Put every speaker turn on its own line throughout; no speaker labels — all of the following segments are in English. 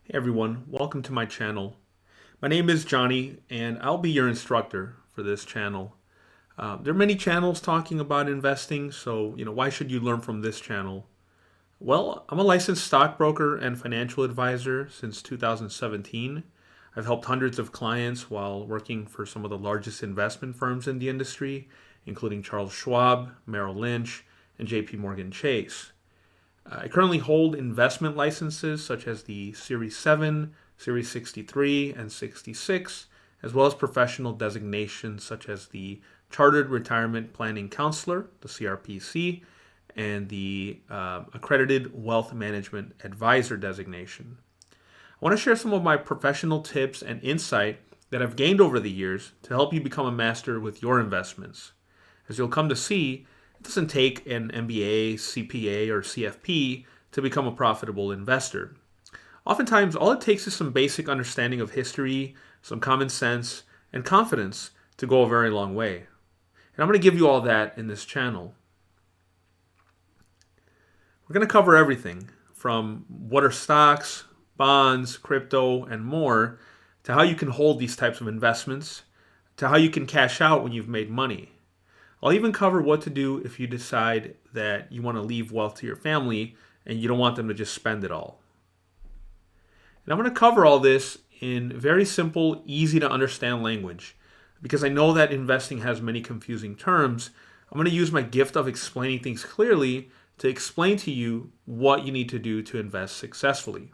Hey everyone, welcome to my channel. My name is Johnny and I'll be your instructor for this channel. There are many channels talking about investing, so why should you learn from this channel? Well, I'm a licensed stockbroker and financial advisor since 2017. I've helped hundreds of clients while working for some of the largest investment firms in the industry, including Charles Schwab, Merrill Lynch, and JP Morgan Chase. I currently hold investment licenses such as the Series 7, Series 63, and 66, as well as professional designations such as the Chartered Retirement Planning Counselor, the CRPC, and the Accredited Wealth Management Advisor designation. I want to share some of my professional tips and insight that I've gained over the years to help you become a master with your investments. As you'll come to see, it doesn't take an MBA, CPA, or CFP to become a profitable investor. Oftentimes, all it takes is some basic understanding of history, some common sense, and confidence to go a very long way. And I'm going to give you all that in this channel. We're going to cover everything from what are stocks, bonds, crypto, and more, to how you can hold these types of investments, to how you can cash out when you've made money. I'll even cover what to do if you decide that you want to leave wealth to your family and you don't want them to just spend it all. And I'm going to cover all this in very simple, easy to understand language. Because I know that investing has many confusing terms, I'm going to use my gift of explaining things clearly to explain to you what you need to do to invest successfully.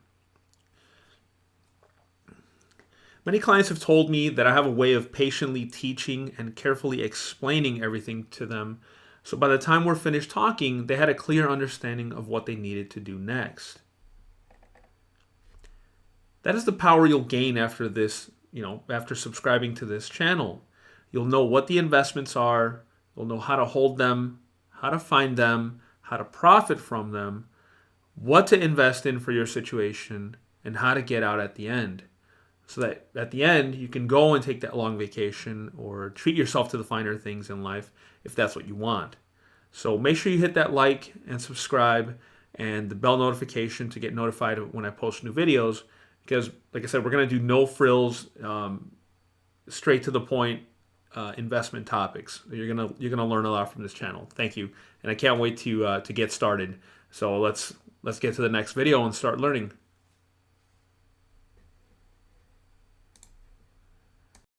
Many clients have told me that I have a way of patiently teaching and carefully explaining everything to them, so by the time we're finished talking, they had a clear understanding of what they needed to do next. That is the power you'll gain after this, after subscribing to this channel. You'll know what the investments are, you'll know how to hold them, how to find them, how to profit from them, what to invest in for your situation, and how to get out at the end. So that at the end, you can go and take that long vacation or treat yourself to the finer things in life if that's what you want. So make sure you hit that like and subscribe and the bell notification to get notified when I post new videos. Because, like I said, we're going to do no frills, straight to the point investment topics. You're gonna learn a lot from this channel. Thank you, and I can't wait to get started. So let's get to the next video and start learning.